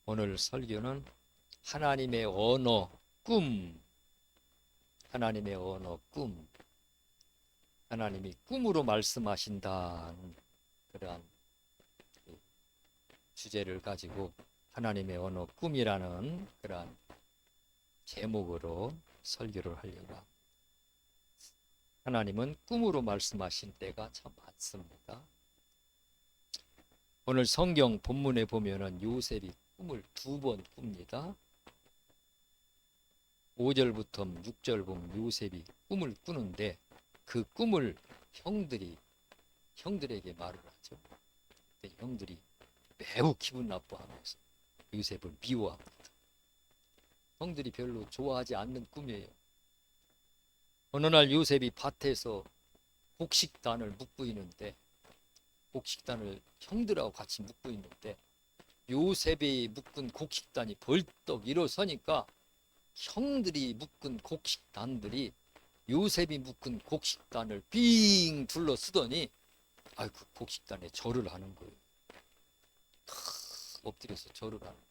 오늘 설교는 하나님의 언어, 꿈. 하나님의 언어, 꿈. 하나님이 꿈으로 말씀하신다는 그러한 주제를 가지고 하나님의 언어, 꿈이라는 그러한 제목으로 설교를 하려고 합니다. 하나님은 꿈으로 말씀하신 때가 참 많습니다. 오늘 성경 본문에 보면은 요셉이 꿈을 2번 꿉니다. 5절부터 6절 보면 요셉이 꿈을 꾸는데 그 꿈을 형들에게 말을 하죠. 그때 형들이 매우 기분 나빠하면서 요셉을 미워합니다. 형들이 별로 좋아하지 않는 꿈이에요. 어느 날 요셉이 밭에서 곡식단을 묶고 있는데 곡식단을 형들하고 같이 묶고 있는데 요셉이 묶은 곡식단이 벌떡 일어서니까 형들이 묶은 곡식단들이 요셉이 묶은 곡식단을 빙 둘러쓰더니 그 곡식단에 절을 하는 거예요. 엎드려서 절을 하는 거예요.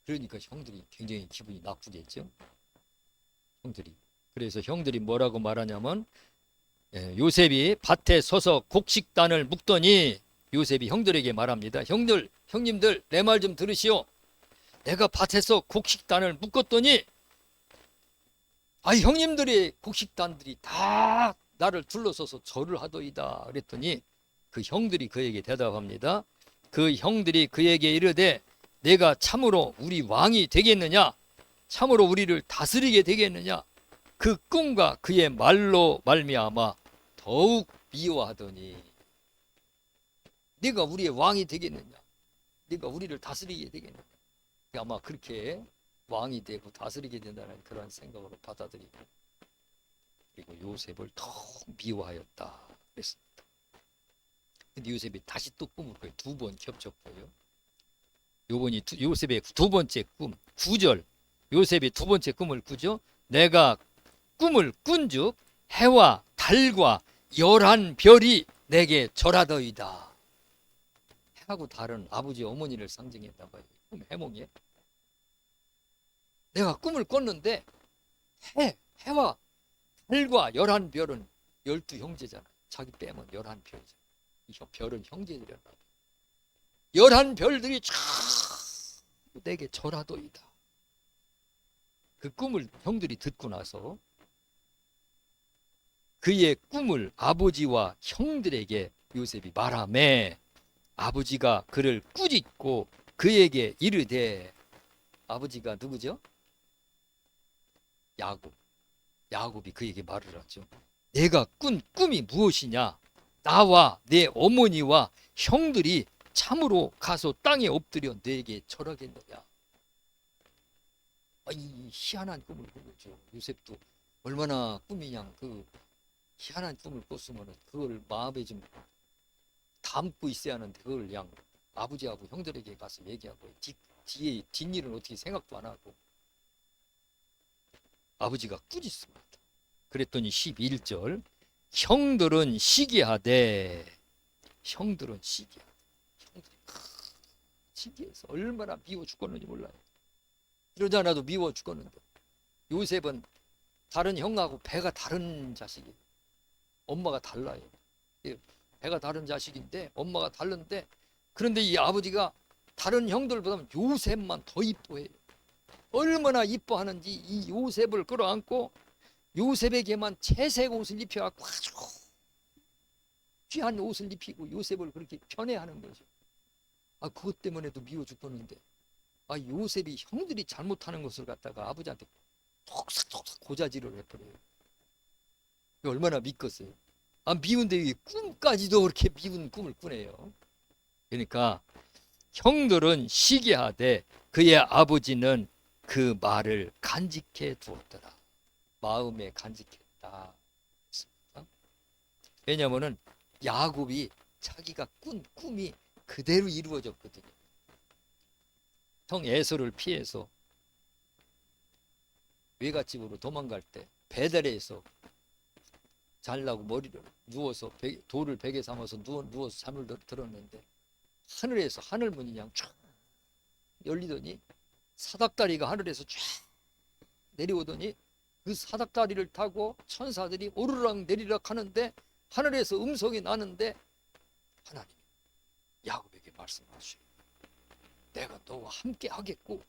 그러니까 형들이 굉장히 기분이 나쁘겠죠. 그래서 형들이 뭐라고 말하냐면 요셉이 밭에 서서 곡식단을 묶더니 요셉이 형들에게 말합니다. 형님들 내 말 좀 들으시오. 내가 밭에서 곡식단을 묶었더니 형님들의 곡식단들이 다 나를 둘러서서 절을 하더이다. 그랬더니 그 형들이 그에게 대답합니다. 그 형들이 그에게 이르되 내가 참으로 우리 왕이 되겠느냐? 참으로 우리를 다스리게 되겠느냐? 그 꿈과 그의 말로 말미암아 더욱 미워하더니 네가 우리의 왕이 되겠느냐? 네가 우리를 다스리게 되겠느냐? 아마 그렇게 왕이 되고 다스리게 된다는 그런 생각으로 받아들이고 그리고 요셉을 더 미워하였다 그랬습니다. 근데 요셉이 다시 또 꿈을 꿔요. 2번 겹쳤고요. 요셉의 2번째 꿈 9절 요셉이 2번째 꿈을 꾸죠. 내가 꿈을 꾼즉 해와 달과 11별이 내게 절하더이다. 해하고 달은 아버지 어머니를 상징했나 봐요. 꿈 해몽이에요. 내가 꿈을 꿨는데 해와 달과 11별은 12형제잖아요. 자기 빼면 11별이죠. 이 별은 형제들이었나 봐요. 11별들이 쫙 내게 절하도이다. 그 꿈을 형들이 듣고 나서 그의 꿈을 아버지와 형들에게 요셉이 말하매 아버지가 그를 꾸짖고 그에게 이르되 아버지가 누구죠? 야곱이 그에게 말을 하죠. 내가 꾼 꿈이 무엇이냐? 나와 내 어머니와 형들이 참으로 가서 땅에 엎드려 내게 절하겠느냐? 이 희한한 꿈을 꾼 거죠. 요셉도 얼마나 꿈이냐 그 희한한 꿈을 꿨으면 그걸 마음에 좀 담고 있어야 하는데 그걸 그냥 아버지하고 형들에게 가서 얘기하고 뒷일은 어떻게 생각도 안 하고 아버지가 꾸짖습니다. 그랬더니 11절 형들은 시기하되 형들이 시기해서 얼마나 미워 죽겠는지 몰라요. 이러지 않아도 미워 죽겠는데 요셉은 다른 형하고 배가 다른 자식이에요. 엄마가 달라요. 배가 다른 자식인데 엄마가 다른데 그런데 이 아버지가 다른 형들보다 요셉만 더 이뻐해요. 얼마나 이뻐하는지 이 요셉을 끌어안고 요셉에게만 채색 옷을 입혀갖고 아주 귀한 옷을 입히고 요셉을 그렇게 편애하는 거죠. 그것 때문에도 미워 죽겠는데 요셉이 형들이 잘못하는 것을 갖다가 아버지한테 톡삭톡삭 고자질을 해버려요. 얼마나 믿겠어요. 미운데 왜 꿈까지도 그렇게 미운 꿈을 꾸네요. 그러니까 형들은 시기하되 그의 아버지는 그 말을 간직해 두었더라. 마음에 간직했다. 왜냐하면 야곱이 자기가 꾼 꿈이 그대로 이루어졌거든요. 형 에서를 피해서 외갓집으로 도망갈 때 베델에서 잘라고 머리를 누워서 돌을 베개 삼아서 누워서 잠을 들었는데 하늘에서 하늘문이 그냥 쫙 열리더니 사닥다리가 하늘에서 쫙 내려오더니 그 사닥다리를 타고 천사들이 오르락 내리락 하는데 하늘에서 음성이 나는데 하나님이 야곱에게 말씀하시오. 내가 너와 함께 하겠고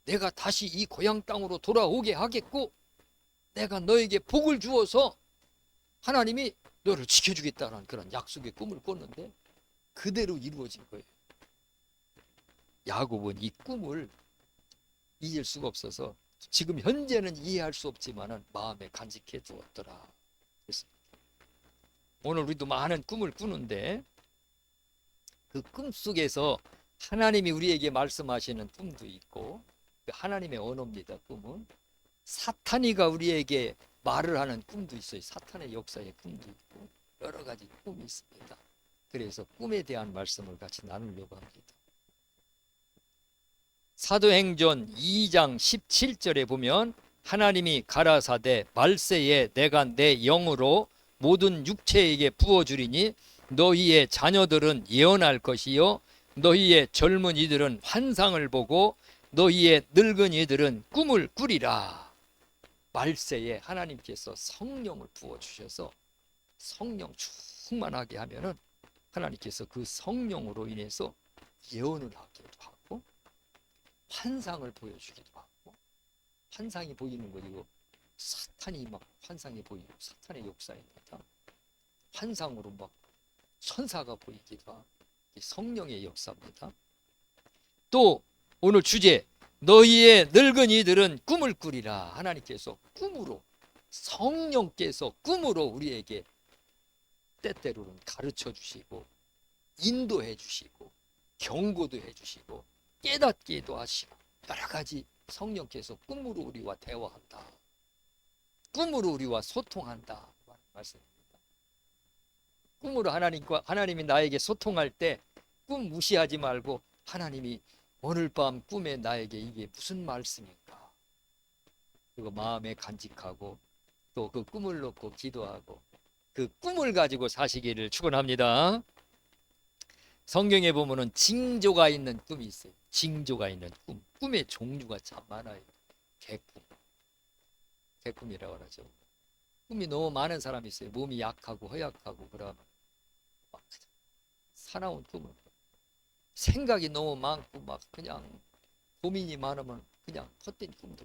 내가 다시 이 고향 땅으로 돌아오게 하겠고 내가 너에게 복을 주어서 하나님이 너를 지켜주겠다는 그런 약속의 꿈을 꿨는데 그대로 이루어진 거예요. 야곱은 이 꿈을 잊을 수가 없어서 지금 현재는 이해할 수 없지만 마음에 간직해 두었더라. 오늘 우리도 많은 꿈을 꾸는데 그 꿈 속에서 하나님이 우리에게 말씀하시는 꿈도 있고 하나님의 언어입니다. 꿈은 사탄이가 우리에게 말을 하는 꿈도 있어요. 사탄의 역사의 꿈도 있고 여러 가지 꿈이 있습니다. 그래서 꿈에 대한 말씀을 같이 나누려고 합니다. 사도행전 2장 17절에 보면 하나님이 가라사대 말세에 내가 내 영으로 모든 육체에게 부어주리니 너희의 자녀들은 예언할 것이요 너희의 젊은이들은 환상을 보고 너희의 늙은이들은 꿈을 꾸리라. 말세에 하나님께서 성령을 부어주셔서 성령 충만하게 하면은 하나님께서 그 성령으로 인해서 예언을 하기도 하고 환상을 보여주기도 하고 환상이 보이는 거 이거 사탄이 막 환상이 보이고 사탄의 역사입니다. 환상으로 막 천사가 보이기도 하고 성령의 역사입니다. 또 오늘 주제 너희의 늙은이들은 꿈을 꾸리라. 하나님께서 꿈으로 성령께서 꿈으로 우리에게 때때로는 가르쳐 주시고 인도해 주시고 경고도 해 주시고 깨닫기도 하시고 여러 가지 성령께서 꿈으로 우리와 대화한다. 꿈으로 우리와 소통한다. 말씀입니다. 꿈으로 하나님이 나에게 소통할 때 꿈 무시하지 말고 하나님이 오늘 밤 꿈에 나에게 이게 무슨 말씀인가 그거 마음에 간직하고 또 그 꿈을 놓고 기도하고 그 꿈을 가지고 사시기를 축원합니다. 성경에 보면은 징조가 있는 꿈이 있어요. 징조가 있는 꿈. 꿈의 종류가 참 많아요. 개꿈. 개꿈이라고 하죠. 꿈이 너무 많은 사람이 있어요. 몸이 약하고 허약하고 그러면 막 사나운 꿈을 생각이 너무 많고 막 그냥 고민이 많으면 그냥 헛된 꿈들.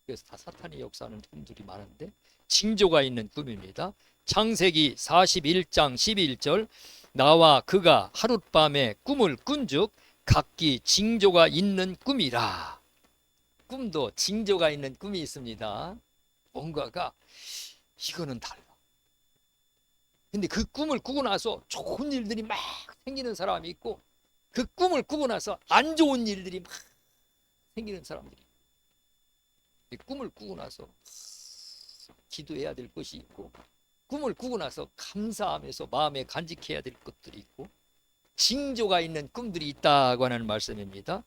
그래서 다 사탄이 역사하는 꿈들이 많은데 징조가 있는 꿈입니다. 창세기 41장 11절 나와 그가 하룻밤에 꿈을 꾼즉 각기 징조가 있는 꿈이라. 꿈도 징조가 있는 꿈이 있습니다. 뭔가가 이거는 달라. 근데 그 꿈을 꾸고 나서 좋은 일들이 막 생기는 사람이 있고 그 꿈을 꾸고 나서 안 좋은 일들이 막 생기는 사람들이 꿈을 꾸고 나서 기도해야 될 것이 있고 꿈을 꾸고 나서 감사하면서 마음에 간직해야 될 것들이 있고 징조가 있는 꿈들이 있다고 하는 말씀입니다.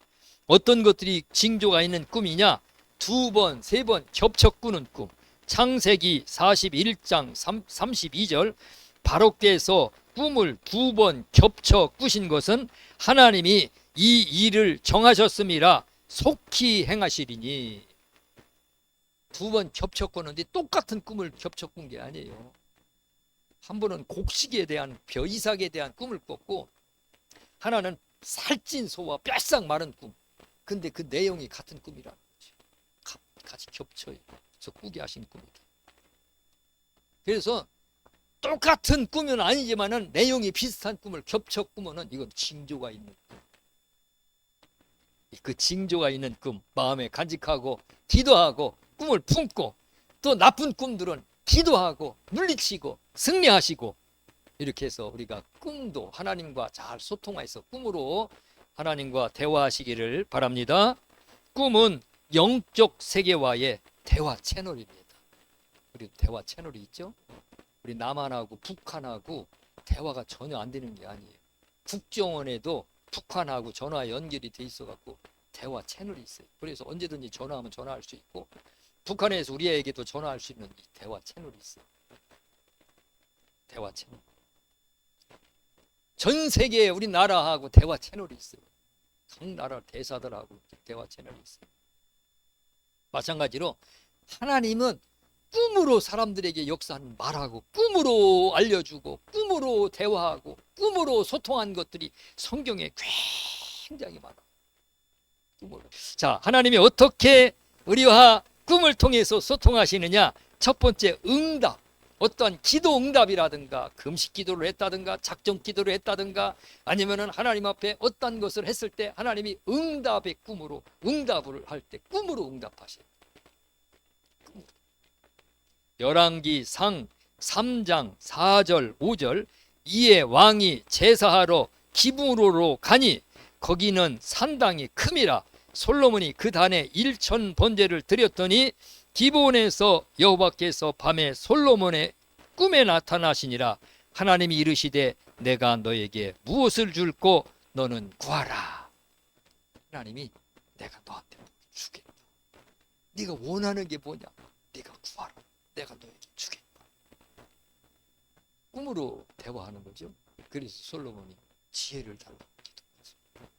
어떤 것들이 징조가 있는 꿈이냐? 2번, 3번 겹쳐 꾸는 꿈. 창세기 41장 32절 바로께서 꿈을 2번 겹쳐 꾸신 것은 하나님이 이 일을 정하셨음이라 속히 행하시리니. 2번 겹쳐 꿨는데 똑같은 꿈을 겹쳐 꾼 게 아니에요. 한 번은 곡식에 대한 벼이삭에 대한 꿈을 꿨고 하나는 살찐 소와 뼈싹 마른 꿈. 근데 그 내용이 같은 꿈이라는 거지. 같이 겹쳐요. 그래서 꾸게 하신 꿈이다. 그래서 똑같은 꿈은 아니지만은 내용이 비슷한 꿈을 겹쳐 꾸면은 이건 징조가 있는 꿈. 그 징조가 있는 꿈 마음에 간직하고 기도하고 꿈을 품고 또 나쁜 꿈들은 기도하고 물리치고 승리하시고 이렇게 해서 우리가 꿈도 하나님과 잘 소통해서 꿈으로 하나님과 대화하시기를 바랍니다. 꿈은 영적 세계와의 대화 채널입니다. 우리 대화 채널이 있죠. 우리 남한하고 북한하고 대화가 전혀 안 되는 게 아니에요. 국정원에도 북한하고 전화 연결이 돼 있어 갖고 대화 채널이 있어요. 그래서 언제든지 전화하면 전화할 수 있고 북한에서 우리에게도 전화할 수 있는 이 대화 채널이 있어요. 대화 채널. 전 세계에 우리나라하고 대화 채널이 있어요. 각 나라 대사들하고 대화 채널이 있어요. 마찬가지로 하나님은 꿈으로 사람들에게 역사하는 말하고, 꿈으로 알려주고, 꿈으로 대화하고, 꿈으로 소통한 것들이 성경에 굉장히 많아요. 꿈으로. 자, 하나님이 어떻게 우리와 꿈을 통해서 소통하시느냐? 첫 번째, 응답. 어떠한 기도 응답이라든가, 금식 기도를 했다든가, 작정 기도를 했다든가, 아니면은 하나님 앞에 어떤 것을 했을 때 하나님이 응답의 꿈으로, 응답을 할 때 꿈으로 응답하셔요. 열왕기상 3장 4절 5절, 이에 왕이 제사하러 기브로로 가니 거기는 산당이 큼이라. 솔로몬이 그 단에 1천 번제를 드렸더니 기브온에서 여호와께서 밤에 솔로몬의 꿈에 나타나시니라. 하나님이 이르시되 내가 너에게 무엇을 줄고 너는 구하라. 하나님이 내가 너한테 주겠다. 네가 원하는 게 뭐냐? 네가 구하라. 내가 너에게 주겠다. 꿈으로 대화하는 거죠. 그래서 솔로몬이 지혜를 달라고 기도했어요.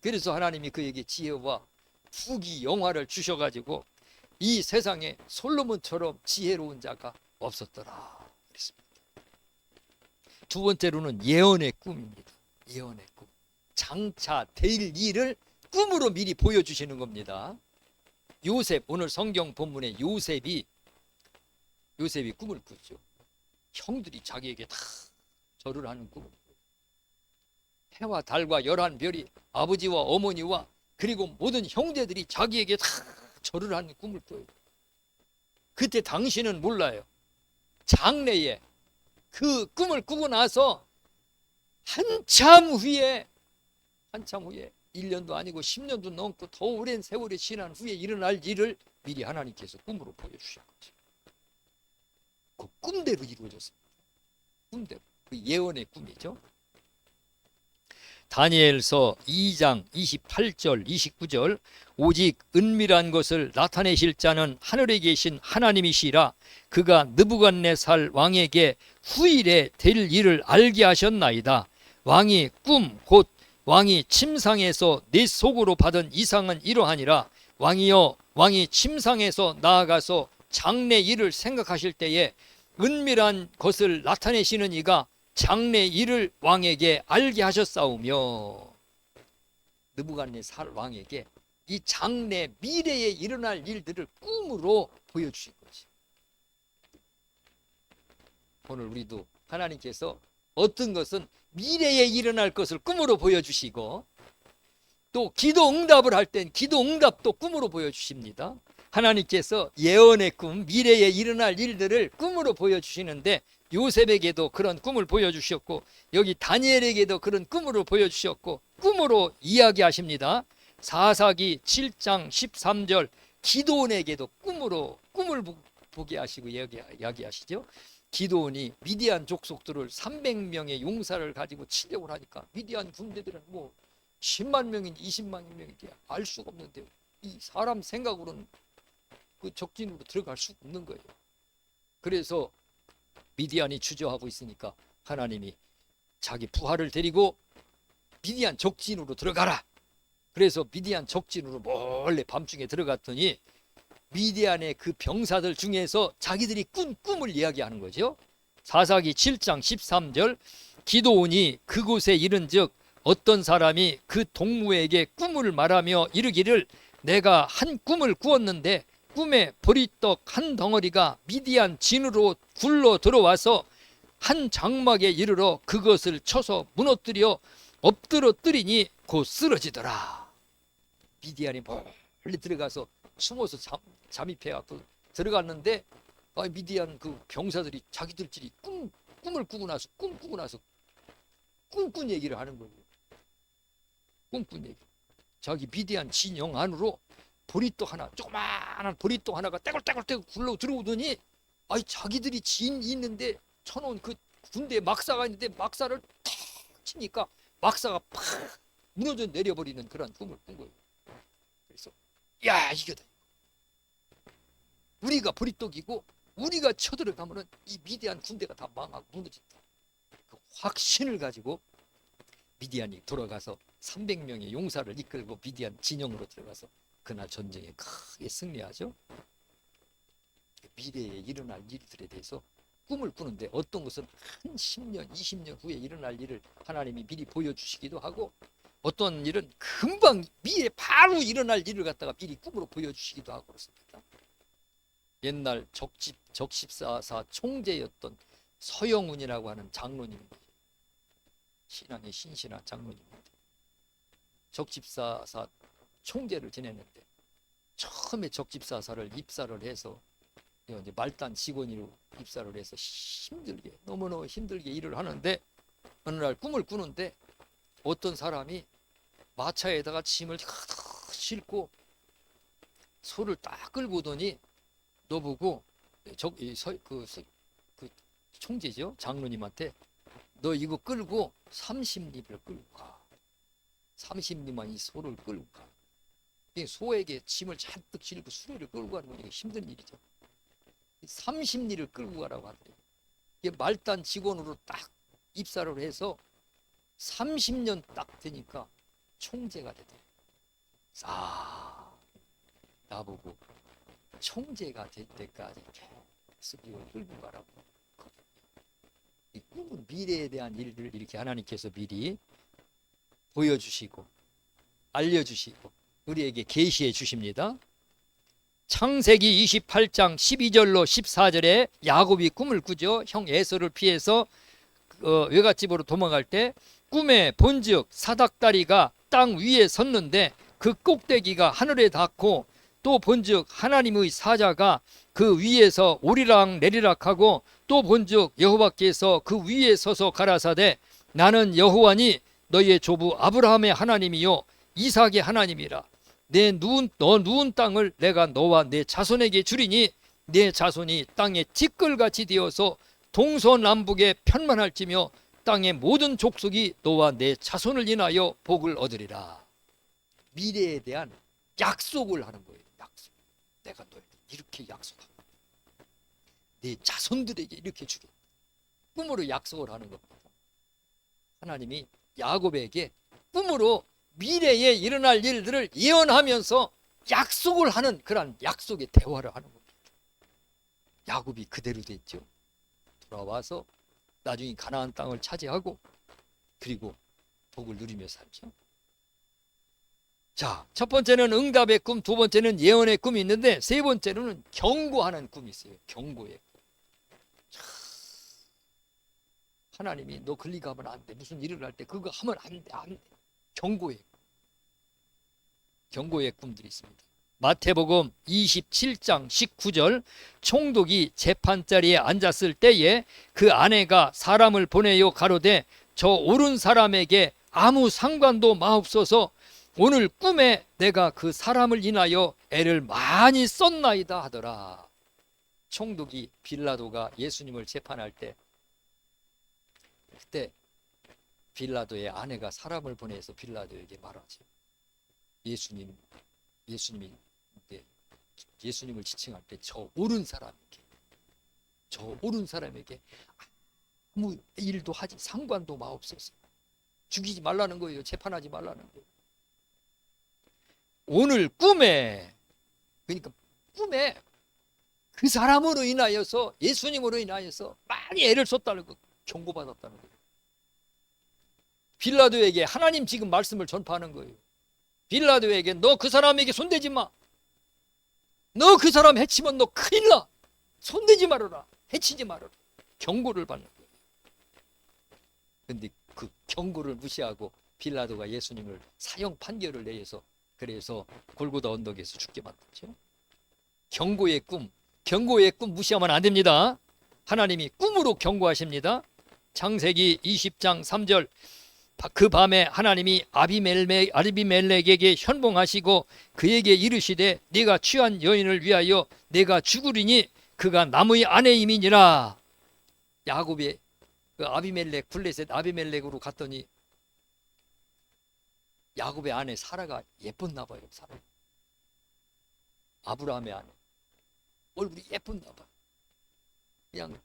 그래서 하나님이 그에게 지혜와 부귀 영화를 주셔가지고 이 세상에 솔로몬처럼 지혜로운 자가 없었더라 그랬습니다. 두 번째로는 예언의 꿈입니다. 예언의 꿈. 장차 될 일을 꿈으로 미리 보여주시는 겁니다. 요셉, 오늘 성경 본문에 요셉이 꿈을 꾸죠. 형들이 자기에게 다 절을 하는 꿈을 꾸요. 해와 달과 11별이 아버지와 어머니와 그리고 모든 형제들이 자기에게 다 절을 하는 꿈을 꿔요. 그때 당신은 몰라요. 장래에 그 꿈을 꾸고 나서 한참 후에 1년도 아니고 10년도 넘고 더 오랜 세월이 지난 후에 일어날 일을 미리 하나님께서 꿈으로 보여주신 거죠. 그 꿈대로 이루어졌습니다. 꿈대로. 그 예언의 꿈이죠. 다니엘서 2장 28절 29절, 오직 은밀한 것을 나타내실 자는 하늘에 계신 하나님이시라. 그가 느부갓네살 왕에게 후일에 될 일을 알게 하셨나이다. 왕이 꿈 곧 왕이 침상에서 내 속으로 받은 이상은 이러하니라. 왕이여, 왕이 침상에서 나아가서 장래 일을 생각하실 때에 은밀한 것을 나타내시는 이가 장래 일을 왕에게 알게 하셨사오며, 느부갓네살 왕에게 이 장래 미래에 일어날 일들을 꿈으로 보여주신 거지. 오늘 우리도 하나님께서 어떤 것은 미래에 일어날 것을 꿈으로 보여주시고, 또 기도 응답을 할 땐 기도 응답도 꿈으로 보여주십니다. 하나님께서 예언의 꿈, 미래에 일어날 일들을 꿈으로 보여주시는데 요셉에게도 그런 꿈을 보여주셨고, 여기 다니엘에게도 그런 꿈으로 보여주셨고, 꿈으로 이야기하십니다. 사사기 7장 13절, 기드온에게도 꿈으로 꿈을 보게 하시고 이야기하시죠. 기드온이 미디안 족속들을 300명의 용사를 가지고 치려고 하니까 미디안 군대들은 뭐 10만 명인지 20만 명인지 알 수가 없는데, 이 사람 생각으로는 그 적진으로 들어갈 수 없는 거예요. 그래서 미디안이 주저하고 있으니까 하나님이 자기 부하를 데리고 미디안 적진으로 들어가라. 그래서 미디안 적진으로 몰래 밤중에 들어갔더니 미디안의 그 병사들 중에서 자기들이 꾼 꿈을 이야기하는 거죠. 사사기 7장 13절, 기드온이 그곳에 이른즉 어떤 사람이 그 동무에게 꿈을 말하며 이르기를, 내가 한 꿈을 꾸었는데 꿈에 보리떡 한 덩어리가 미디안 진으로 굴러 들어와서 한 장막에 이르러 그것을 쳐서 무너뜨려 엎드려 뜨리니 곧 쓰러지더라. 미디안이 멀리 들어가서 숨어서 잠입해갖고 들어갔는데, 미디안 그 병사들이 자기들끼리 꿈을 꾸고 나서 꿈꾼 얘기를 하는 거예요. 꿈꾼 얘기. 자기 미디안 진영 안으로 보리떡 하나, 조그마한 보리떡 하나가 떼굴떼굴 굴러 들어오더니, 자기들이 진 있는데 쳐놓은 그 군대 막사가 있는데 막사를 탁 치니까 막사가 팍 무너져 내려버리는 그런 꿈을 꾼 거예요. 그래서 야, 이거다. 우리가 보리떡이고 우리가 쳐들어가면은 이 미디안 군대가 다 망하고 무너진다. 그 확신을 가지고 미디안이 돌아가서 300명의 용사를 이끌고 미디안 진영으로 들어가서 그날 전쟁에 크게 승리하죠. 미래에 일어날 일들에 대해서 꿈을 꾸는데 어떤 것은 한 10년, 20년 후에 일어날 일을 하나님이 미리 보여주시기도 하고, 어떤 일은 금방 미래 바로 일어날 일을 갖다가 미리 꿈으로 보여주시기도 하고 그렇습니다. 옛날 적십사사 총재였던 서영운이라고 하는 장로님입니다. 신앙의 신실한 장로님입니다. 적십사사 총재를 지냈는데 처음에 적십사사를 입사를 해서 이제 말단 직원으로 입사를 해서 힘들게, 너무너무 힘들게 일을 하는데 어느 날 꿈을 꾸는데 어떤 사람이 마차에다가 짐을 가득 싣고 소를 딱 끌고 오더니 너보고 그 총재죠, 장로님한테 너 이거 끌고 30리를 끌고 가. 30리만 이 소를 끌고 가. 소에게 짐을 잔뜩 싣고 수레를 끌고 가는 건 이게 힘든 일이죠. 30리를 끌고 가라고 하는데, 이게 말단 직원으로 딱 입사를 해서 30년 딱 되니까 총재가 되더라고요. 나보고 총재가 될 때까지 계속 이걸 끌고 가라고. 이 꿈은 미래에 대한 일들을 이렇게 하나님께서 미리 보여주시고 알려주시고 우리에게 계시해 주십니다. 창세기 28장 12절로 14절에 야곱이 꿈을 꾸죠. 형 에서를 피해서 외갓집으로 도망갈 때 꿈에 본즉 사닥다리가 땅 위에 섰는데 그 꼭대기가 하늘에 닿고, 또 본즉 하나님의 사자가 그 위에서 오리락 내리락하고, 또 본즉 여호와께서 그 위에 서서 가라사대 나는 여호와니 너희의 조부 아브라함의 하나님이요 이삭의 하나님이라. 너 누운 땅을 내가 너와 내 자손에게 주리니 내 자손이 땅의 티끌같이 되어서 동서남북에 편만할지며 땅의 모든 족속이 너와 내 자손을 인하여 복을 얻으리라. 미래에 대한 약속을 하는 거예요. 약속. 내가 너에게 이렇게 약속하고 네 자손들에게 이렇게 주겠다. 꿈으로 약속을 하는 겁니다. 하나님이 야곱에게 꿈으로 미래에 일어날 일들을 예언하면서 약속을 하는 그런 약속의 대화를 하는 겁니다. 야곱이 그대로 됐죠. 돌아와서 나중에 가나안 땅을 차지하고 그리고 복을 누리며 살죠. 자, 첫 번째는 응답의 꿈, 두 번째는 예언의 꿈이 있는데 세 번째로는 경고하는 꿈이 있어요. 경고의 꿈. 하나님이 너 걸리 가면 안 돼. 무슨 일을 할 때 그거 하면 안 돼. 안 돼. 경고의 꿈들이 있습니다. 마태복음 27장 19절, 총독이 재판자리에 앉았을 때에 그 아내가 사람을 보내요 가로되 저 옳은 사람에게 아무 상관도 마옵소서. 오늘 꿈에 내가 그 사람을 인하여 애를 많이 썼나이다 하더라. 총독이 빌라도가 예수님을 재판할 때 그때 빌라도의 아내가 사람을 보내서 빌라도에게 말하죠. 예수님이 예수님을 지칭할 때 저 옳은 사람에게 아무 일도 하지 상관도 마옵소서. 죽이지 말라는 거예요. 재판하지 말라는 거예요. 오늘 꿈에, 그러니까 꿈에 그 사람으로 인하여서, 예수님으로 인하여서 많이 애를 썼다는 거, 경고받았다는 거예요. 빌라도에게 하나님 지금 말씀을 전파하는 거예요. 빌라도에게 너 그 사람에게 손대지 마. 너 그 사람 해치면 너 큰일 나. 손대지 말아라. 해치지 말아라. 경고를 받는 거예요. 그런데 그 경고를 무시하고 빌라도가 예수님을 사형 판결을 내서 그래서 골고다 언덕에서 죽게 만들죠. 경고의 꿈 무시하면 안 됩니다. 하나님이 꿈으로 경고하십니다. 창세기 20장 3절, 그 밤에 하나님이 아비멜렉에게 현봉하시고 그에게 이르시되 네가 취한 여인을 위하여 내가 죽으리니 그가 남의 아내임이니라. 야곱의 그 아비멜렉, 블레셋 아비멜렉으로 갔더니 야곱의 아내 사라가 예뻤나 봐요. 사라, 아브라함의 아내, 얼굴이 예뻤나 봐. 그냥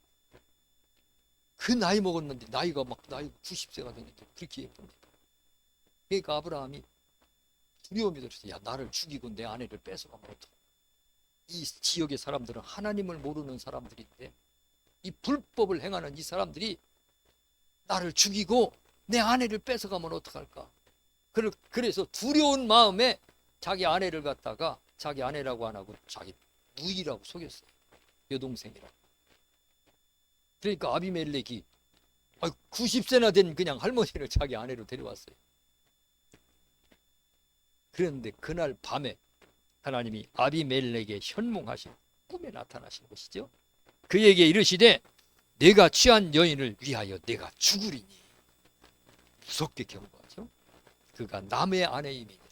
그 나이 먹었는데 나이가 90세가 됐는데 그렇게 예쁩니다. 그러니까 아브라함이 두려움이 들었어요. 야, 나를 죽이고 내 아내를 뺏어가면 어떡해. 이 지역의 사람들은 하나님을 모르는 사람들인데 이 불법을 행하는 이 사람들이 나를 죽이고 내 아내를 뺏어가면 어떡할까. 그래서 두려운 마음에 자기 아내를 갖다가 자기 아내라고 안 하고 자기 누이라고 속였어요. 여동생이라고. 그러니까 아비멜렉이 90세나 된 그냥 할머니를 자기 아내로 데려왔어요. 그런데 그날 밤에 하나님이 아비멜렉에 현몽하신 꿈에 나타나신 것이죠. 그에게 이르시되 내가 취한 여인을 위하여 내가 죽으리니. 무섭게 경고하죠. 그가 남의 아내임이니라.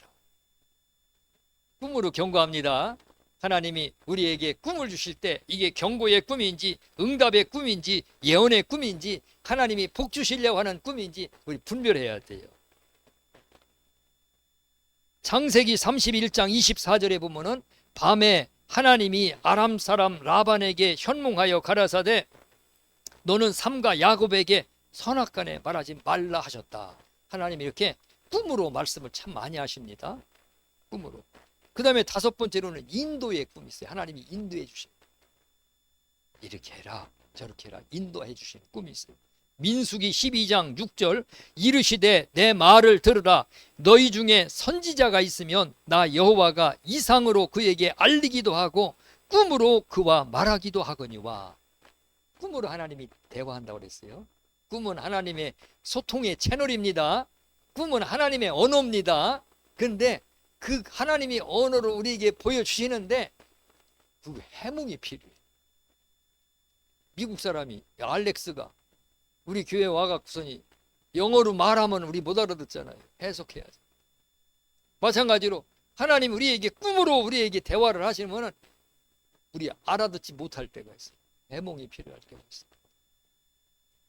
꿈으로 경고합니다. 하나님이 우리에게 꿈을 주실 때 이게 경고의 꿈인지 응답의 꿈인지 예언의 꿈인지 하나님이 복 주시려고 하는 꿈인지 우리 분별해야 돼요. 창세기 31장 24절에 보면은 밤에 하나님이 아람 사람 라반에게 현몽하여 가라사대 너는 삼가 야곱에게 선악간에 말하지 말라 하셨다. 하나님이 이렇게 꿈으로 말씀을 참 많이 하십니다. 꿈으로. 그 다음에 다섯 번째로는 인도의 꿈이 있어요. 하나님이 인도해 주십니다. 이렇게 해라 저렇게 해라 인도해 주시는 꿈이 있어요. 민수기 12장 6절 이르시되 내 말을 들으라. 너희 중에 선지자가 있으면 나 여호와가 이상으로 그에게 알리기도 하고 꿈으로 그와 말하기도 하거니와. 꿈으로 하나님이 대화한다고 그랬어요. 꿈은 하나님의 소통의 채널입니다. 꿈은 하나님의 언어입니다. 그런데 그 하나님이 언어로 우리에게 보여주시는데 그 해몽이 필요해요. 미국 사람이 알렉스가 우리 교회 와갖고서니 영어로 말하면 우리 못 알아듣잖아요. 해석해야죠. 마찬가지로 하나님 우리에게 꿈으로 우리에게 대화를 하시면 우리 알아듣지 못할 때가 있어요. 해몽이 필요할 때가 있어요.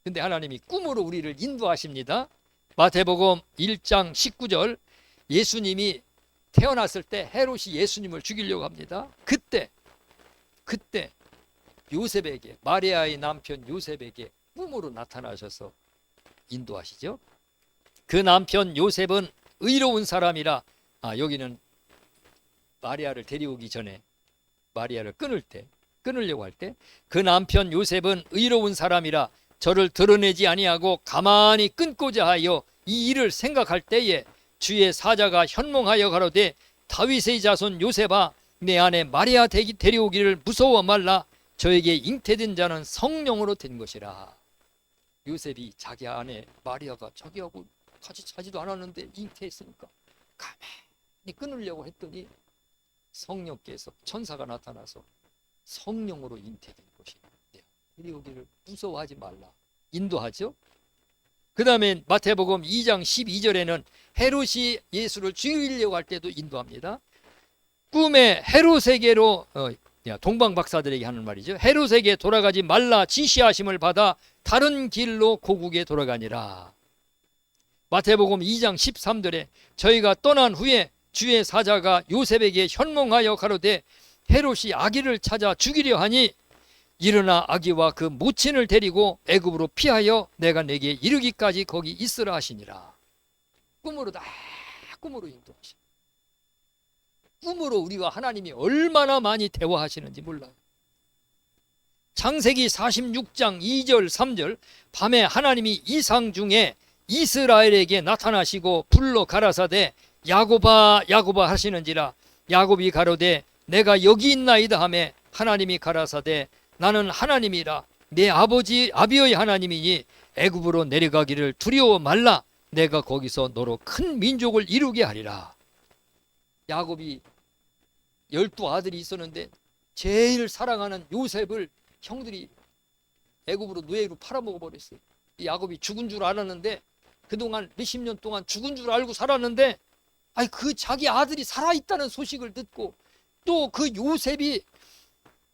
근데 하나님이 꿈으로 우리를 인도하십니다. 마태복음 1장 19절 예수님이 태어났을 때 헤롯이 예수님을 죽이려고 합니다. 그때 요셉에게 마리아의 남편 요셉에게 꿈으로 나타나셔서 인도하시죠. 그 남편 요셉은 의로운 사람이라 여기는 마리아를 데려오기 전에 마리아를 끊으려고 할 때 그 남편 요셉은 의로운 사람이라 저를 드러내지 아니하고 가만히 끊고자 하여 이 일을 생각할 때에 주의 사자가 현몽하여 가로되 다윗의 자손 요셉아 내 아내 마리아 데려오기를 무서워 말라. 저에게 잉태된 자는 성령으로 된 것이라. 요셉이 자기 아내 마리아가 자기하고 같이 자지도 않았는데 잉태했으니까 가만히 끊으려고 했더니 성령께서 천사가 나타나서 성령으로 잉태된 것이라. 데려오기를 무서워하지 말라. 인도하죠. 그 다음에 마태복음 2장 12절에는 헤롯이 예수를 죽이려고 할 때도 인도합니다. 꿈에 헤롯에게로 동방 박사들에게 하는 말이죠. 헤롯에게 돌아가지 말라 지시하심을 받아 다른 길로 고국에 돌아가니라. 마태복음 2장 13절에 저희가 떠난 후에 주의 사자가 요셉에게 현몽하여 가로되 헤롯이 아기를 찾아 죽이려 하니 일어나 아기와 그 모친을 데리고 애굽으로 피하여 내가 내게 이르기까지 거기 있으라 하시니라. 꿈으로 인도하시. 꿈으로 우리와 하나님이 얼마나 많이 대화하시는지 몰라요. 창세기 46장 2절 3절 밤에 하나님이 이상 중에 이스라엘에게 나타나시고 불러 가라사대 야곱아 야곱아 하시는지라. 야곱이 가로되 내가 여기 있나이다 하매 하나님이 가라사대 나는 하나님이라 내 아비의 하나님이니 애굽으로 내려가기를 두려워 말라. 내가 거기서 너로 큰 민족을 이루게 하리라. 야곱이 12아들이 있었는데 제일 사랑하는 요셉을 형들이 애굽으로 노예로 팔아먹어 버렸어요. 야곱이 죽은 줄 알았는데 그동안 몇십 년 동안 죽은 줄 알고 살았는데 그 자기 아들이 살아있다는 소식을 듣고 또 그 요셉이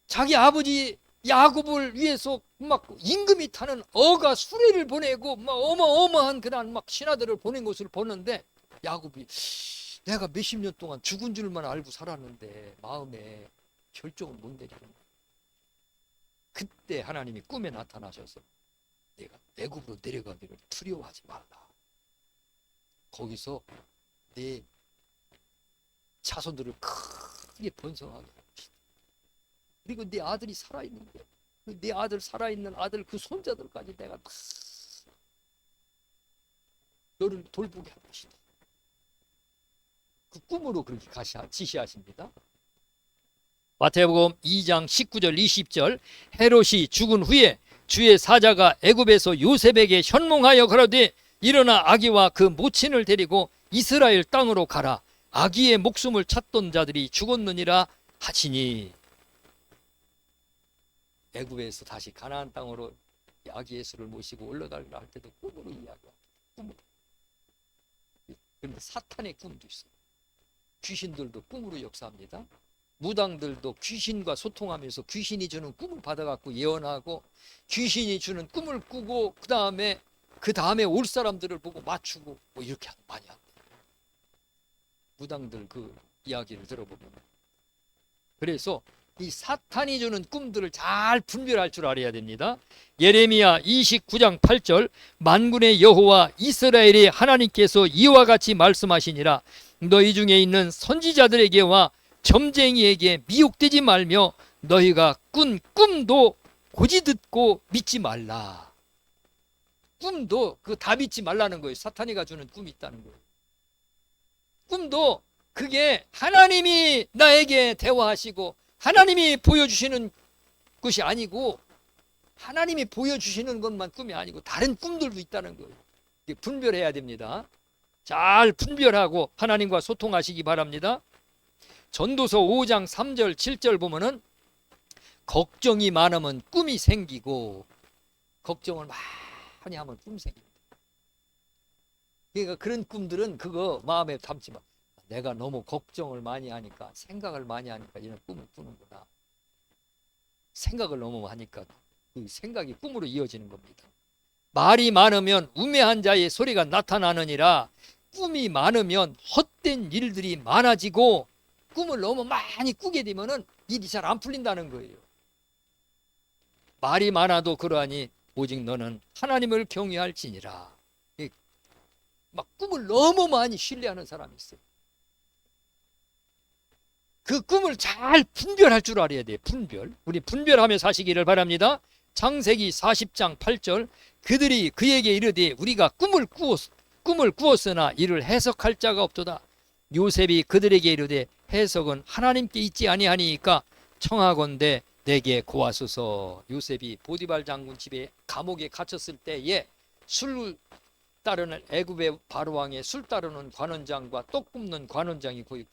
자기 아버지 야곱을 위해서 막 임금이 타는 어가 수레를 보내고 막 어마어마한 그런 막 신하들을 보낸 것을 보는데 야곱이 내가 몇십 년 동안 죽은 줄만 알고 살았는데 마음에 결정을 못 내리는 거예요. 그때 하나님이 꿈에 나타나셔서 내가 애굽으로 내려가기를 두려워하지 말라. 거기서 내 자손들을 크게 번성하게 하고 싶다. 그리고 내 아들이 살아있는 거야. 내 아들 살아있는 아들 그 손자들까지 내가 다 너를 돌보게 할 것이다. 그 꿈으로 그렇게 지시하십니다. 마태복음 2장 19절 20절 헤롯이 죽은 후에 주의 사자가 애굽에서 요셉에게 현몽하여 가로되 일어나 아기와 그 모친을 데리고 이스라엘 땅으로 가라. 아기의 목숨을 찾던 자들이 죽었느니라 하시니. 애굽에서 다시 가나안 땅으로 아기 예수를 모시고 올라가려 할 때도 꿈으로 이야기합니다. 꿈으로. 그런데 사탄의 꿈도 있어요. 귀신들도 꿈으로 역사합니다. 무당들도 귀신과 소통하면서 귀신이 주는 꿈을 받아갖고 예언하고 귀신이 주는 꿈을 꾸고 그 다음에 올 사람들을 보고 맞추고 뭐 이렇게 많이 합니다. 무당들 그 이야기를 들어보면. 그래서 이 사탄이 주는 꿈들을 잘 분별할 줄 알아야 됩니다. 예레미야 29장 8절 만군의 여호와 이스라엘의 하나님께서 이와 같이 말씀하시니라. 너희 중에 있는 선지자들에게와 점쟁이에게 미혹되지 말며 너희가 꾼 꿈도 고지 듣고 믿지 말라. 꿈도 그 다 믿지 말라는 거예요. 사탄이가 주는 꿈이 있다는 거예요. 꿈도 그게 하나님이 나에게 대화하시고 하나님이 보여주시는 것이 아니고 하나님이 보여주시는 것만 꿈이 아니고 다른 꿈들도 있다는 거예요. 분별해야 됩니다. 잘 분별하고 하나님과 소통하시기 바랍니다. 전도서 5장 3절 7절 보면은 걱정이 많으면 꿈이 생기고 걱정을 많이 하면 꿈이 생깁니다. 그러니까 그런 꿈들은 그거 마음에 담지 마. 내가 너무 걱정을 많이 하니까 생각을 많이 하니까 이런 꿈을 꾸는구나. 생각을 너무 하니까 그 생각이 꿈으로 이어지는 겁니다. 말이 많으면 우매한 자의 소리가 나타나느니라. 꿈이 많으면 헛된 일들이 많아지고 꿈을 너무 많이 꾸게 되면은 일이 잘 안 풀린다는 거예요. 말이 많아도 그러하니 오직 너는 하나님을 경외할지니라. 막 꿈을 너무 많이 신뢰하는 사람이 있어요. 그 꿈을 잘 분별할 줄 알아야 돼요. 분별. 우리 분별하며 사시기를 바랍니다. 창세기 40장 8절 그들이 그에게 이르되 우리가 꿈을 꾸었으나 이를 해석할 자가 없도다. 요셉이 그들에게 이르되 해석은 하나님께 있지 아니하니까 청하건대 내게 고하소서. 요셉이 보디발 장군 집에 감옥에 갇혔을 때에 술 따르는 애굽의 바로왕의 술 따르는 관원장과 떡 굽는 관원장이 거기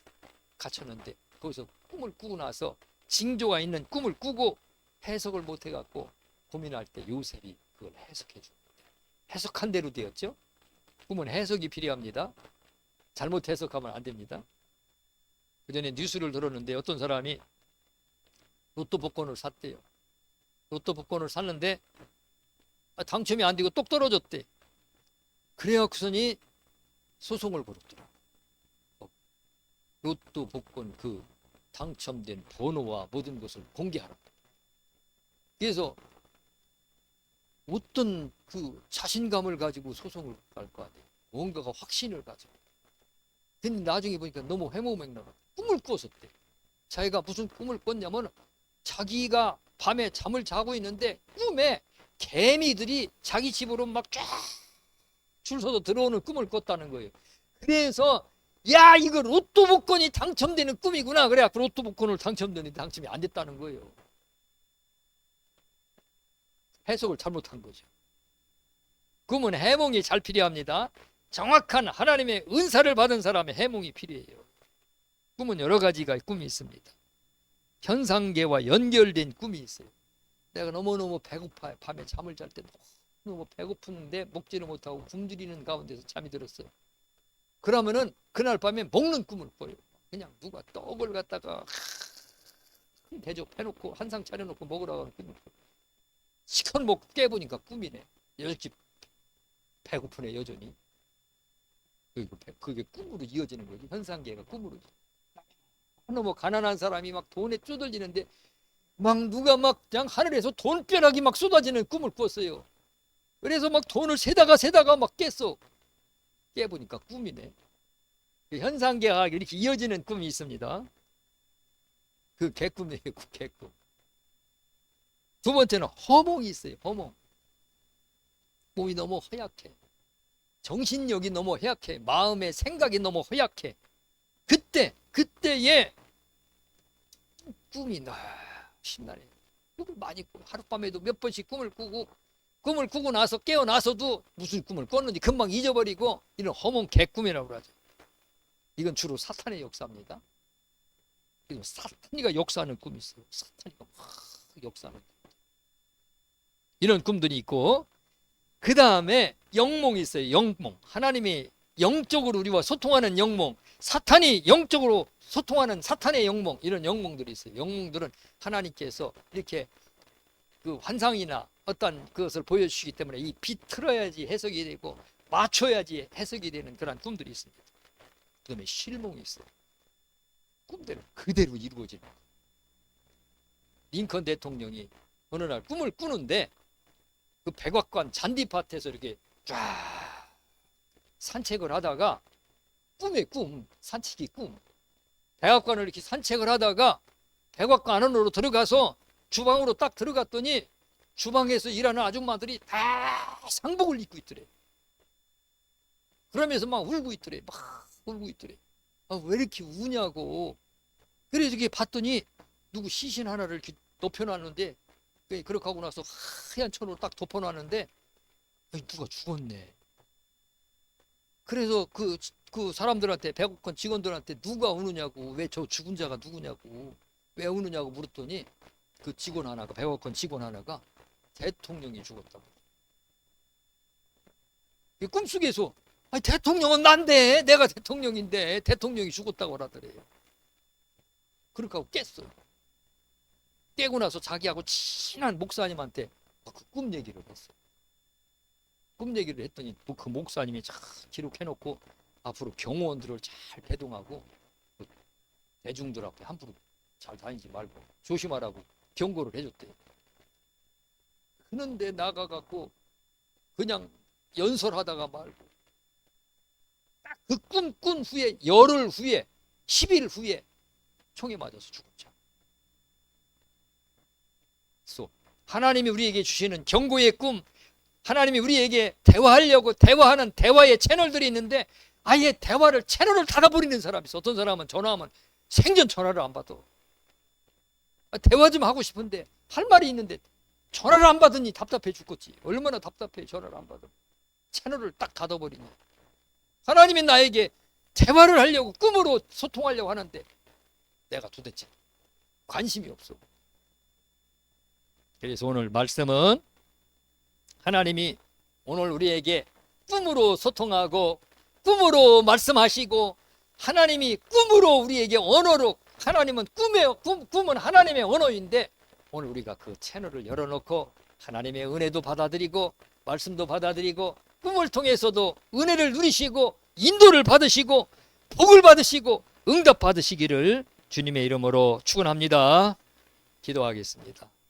갇혔는데 거기서 꿈을 꾸고 나서 징조가 있는 꿈을 꾸고 해석을 못 해갖고 고민할 때 요셉이 그걸 해석해 줍니다. 해석한 대로 되었죠. 꿈은 해석이 필요합니다. 잘못 해석하면 안 됩니다. 그 전에 뉴스를 들었는데 어떤 사람이 로또 복권을 샀대요. 로또 복권을 샀는데 당첨이 안 되고 똑 떨어졌대. 그래갖고서니 소송을 걸었더라. 로또 복권 그 당첨된 번호와 모든 것을 공개하라. 그래서 어떤 그 자신감을 가지고 소송을 갈 거 아니에요. 뭔가가 확신을 가지고. 근데 나중에 보니까 너무 해모맹랑하다. 꿈을 꾸었었대. 자기가 무슨 꿈을 꿨냐면 자기가 밤에 잠을 자고 있는데 꿈에 개미들이 자기 집으로 막 쫙 줄 서서 들어오는 꿈을 꿨다는 거예요. 그래서 야 이거 로또 복권이 당첨되는 꿈이구나. 그래 로또 복권을 당첨되는데 당첨이 안 됐다는 거예요. 해석을 잘못한 거죠. 꿈은 해몽이 잘 필요합니다. 정확한 하나님의 은사를 받은 사람의 해몽이 필요해요. 꿈은 여러 가지가 꿈이 있습니다. 현상계와 연결된 꿈이 있어요. 내가 너무너무 배고파요. 밤에 잠을 잘 때 너무 배고픈데 먹지를 못하고 굶주리는 가운데서 잠이 들었어요. 그러면은 그날 밤에 먹는 꿈을 꿔요. 그냥 누가 떡을 갖다가 대접해놓고 한 상 차려놓고 먹으라고 하는 꿈을 꿔요. 시컷 먹고 깨보니까 꿈이네. 여기 배고프네 여전히. 그게 꿈으로 이어지는 거지. 현상계가 꿈으로. 너무 가난한 사람이 막 돈에 쪼들리는데 막 누가 막 그냥 하늘에서 돈벼락이 막 쏟아지는 꿈을 꿨어요. 그래서 막 돈을 세다가 막 깼어. 깨보니까 꿈이네. 그 현상계하고 이렇게 이어지는 꿈이 있습니다. 그 개꿈이에요. 그 개꿈. 두 번째는 허몽이 있어요. 허몽. 몸이 너무 허약해. 정신력이 너무 허약해. 마음의 생각이 너무 허약해. 그때에 꿈이 심란해. 꿈을 많이 꾸고 하룻밤에도 몇 번씩 꿈을 꾸고 나서 깨어나서도 무슨 꿈을 꿨는지 금방 잊어버리고, 이런 허몽 개꿈이라고 하죠. 이건 주로 사탄의 역사입니다. 사탄이가 역사하는 꿈이 있어요. 사탄이가 막 역사하는 꿈. 이런 꿈들이 있고, 그 다음에 영몽이 있어요. 영몽. 하나님이 영적으로 우리와 소통하는 영몽, 사탄이 영적으로 소통하는 사탄의 영몽, 이런 영몽들이 있어요. 영몽들은 하나님께서 이렇게 그 환상이나 어떤 그것을 보여주시기 때문에 이 비틀어야지 해석이 되고 맞춰야지 해석이 되는 그런 꿈들이 있습니다. 그 다음에 실몽이 있어요. 꿈대로 그대로 이루어지는. 링컨 대통령이 어느 날 꿈을 꾸는데 그 백악관 잔디밭에서 이렇게 쫙 산책을 하다가, 꿈의 꿈, 산책이 꿈. 백악관을 이렇게 산책을 하다가 백악관 안으로 들어가서 주방으로 딱 들어갔더니 주방에서 일하는 아줌마들이 다 상복을 입고 있더래. 그러면서 막 울고 있더래. 막 울고 있더래. 왜 이렇게 우냐고. 그래서 이렇게 봤더니 누구 시신 하나를 이렇게 높여놨는데, 그렇게 하고 나서 하얀 천으로 딱 덮어놨는데 누가 죽었네. 그래서 그 사람들한테, 백악관 직원들한테 누가 우느냐고, 왜 저 죽은 자가 누구냐고, 왜 우느냐고 물었더니 그 직원 하나가, 백악관 직원 하나가 대통령이 죽었다고. 꿈속에서 대통령은 난데, 내가 대통령인데 대통령이 죽었다고 하더래요. 그렇게 하고 깼어요. 깨고 나서 자기하고 친한 목사님한테 그 꿈 얘기를 했어요. 꿈 얘기를 했더니 그 목사님이 잘 기록해놓고 앞으로 경호원들을 잘 배동하고 대중들 앞에 함부로 잘 다니지 말고 조심하라고 경고를 해줬대요. 그런데 나가갖고 그냥 연설하다가 말고 딱 그 꿈 꾼 후에 열흘 후에 10일 후에 총에 맞아서 죽었죠. 그래서 하나님이 우리에게 주시는 경고의 꿈, 하나님이 우리에게 대화하려고 대화하는 대화의 채널들이 있는데 아예 채널을 닫아버리는 사람이 있어. 어떤 사람은 전화하면 생전 전화를 안 받아. 대화 좀 하고 싶은데 할 말이 있는데 전화를 안 받으니 답답해 죽겠지. 얼마나 답답해. 전화를 안 받으면 채널을 딱 닫아버리니. 하나님이 나에게 대화를 하려고, 꿈으로 소통하려고 하는데 내가 도대체 관심이 없어. 그래서 오늘 말씀은 하나님이 오늘 우리에게 꿈으로 소통하고 꿈으로 말씀하시고, 하나님이 꿈으로 우리에게 언어로, 하나님은 꿈은 하나님의 언어인데 오늘 우리가 그 채널을 열어놓고 하나님의 은혜도 받아들이고 말씀도 받아들이고 꿈을 통해서도 은혜를 누리시고 인도를 받으시고 복을 받으시고 응답 받으시기를 주님의 이름으로 축원합니다. 기도하겠습니다.